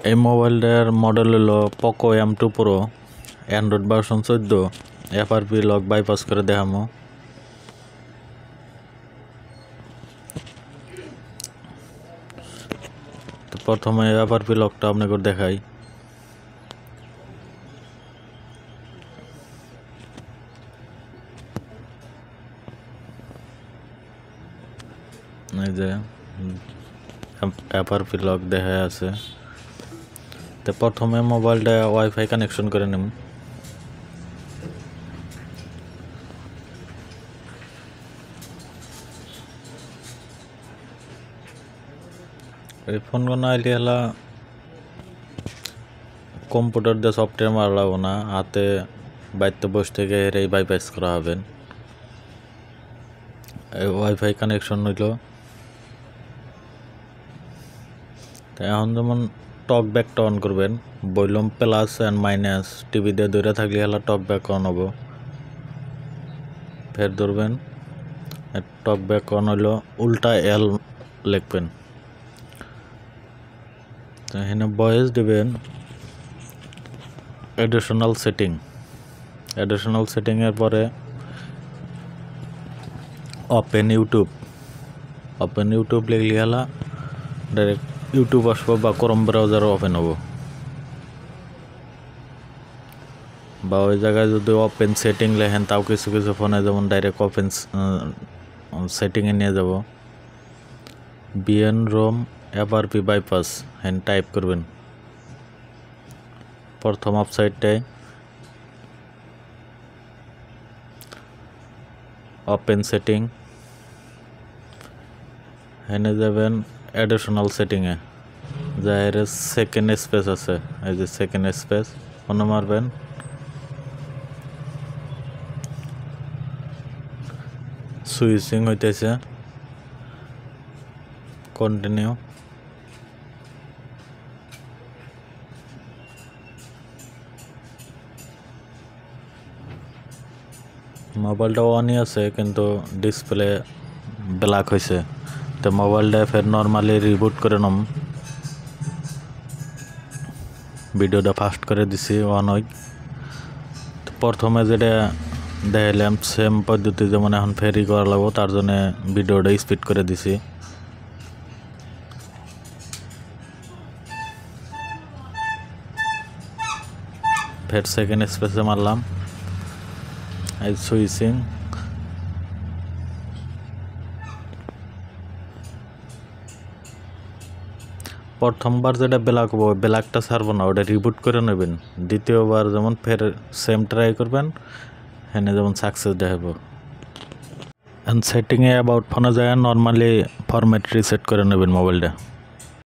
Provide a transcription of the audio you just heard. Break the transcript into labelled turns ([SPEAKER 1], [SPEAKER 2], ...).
[SPEAKER 1] এই মোবাইলটার মডেল হলো Poco M2 Pro, Android version 14, FRP lock bypass করে দেখামো। তো প্রথমে FRP লকটা আপনাকে দেখাই। এই যে FRP লক দেখা আছে। তো প্রথমে মোবাইলটা ওয়াইফাই কানেকশন করে নিন। এই ফোনগুলো আইলে হলা কম্পিউটার দিয়ে সফটওয়্যার মারাবো না, হাতে বাড়িতে বসে থেকে এই বাইপাস করা হবে। এই ওয়াইফাই কানেকশন হইল। এখন যেমন টক ব্যাকটা অন করবেন, volume plus and minus TV দিয়ে ধরে থাকলে হলা টক ব্যাক অন হবো। ফের ধরবেন, টক ব্যাক অন হইলো, উল্টা L লিখবেন। এখানে ভয়েস দিবেন এডিশনাল সেটিংয়ের পরে ওপেন ইউটিউব লিখলে হলা ডাইরেক্ট ইউটিউব আসবো বা ক্রোম ব্রাউজার ওপেন হবো। বা ওই জায়গায় যদি ওপেন সেটিং লেখেন তাও কিছু কিছু ফোনে যেমন ডাইরেক্ট ওপেন সেটিংয়ে নিয়ে যাব। BN-ROM FRP bypass hand type করবেন প্রথম ওয়েবসাইটটায়। ওপেন সেটিং, এনে যাবেন এডিশনাল সেটিংয়ে, যার সেকেন্ড স্পেস আছে, এই যে সেকেন্ড স্পেস ফোনে মারবেন। সুইচিং হইতেছে, কন্টিনিউ। মোবাইলটা অনই আছে কিন্তু ডিসপ্লে ব্ল্যাক হয়েছে। তো মোবাইলটা ফের নর্মালি রিবুট করে নম। ভিডিওটা ফাস্ট করে দিছি অন হই। প্রথমে যেটা দেখাইলাম সেম পদ্ধতি যেমন এখন ফেরি করা লাগবো, তার জন্য ভিডিওটা স্পিড করে দিছি। ফের সেকেন্ড স্পেসে মারলাম, এই সুইচিং। প্রথমবার যেটা ব্ল্যাক হবো, ব্ল্যাকটা ছাড়বো না, ওটা রিবুট করে নেবেন। দ্বিতীয়বার যেমন ফের সেম ট্রাই করবেন, হ্যাঁ যেমন সাকসেস দেখাবো। সেটিংয়ে অ্যাবাউট ফোনে যায় নর্মালি ফরম্যাট রিসেট করে নেবেন মোবাইলটা।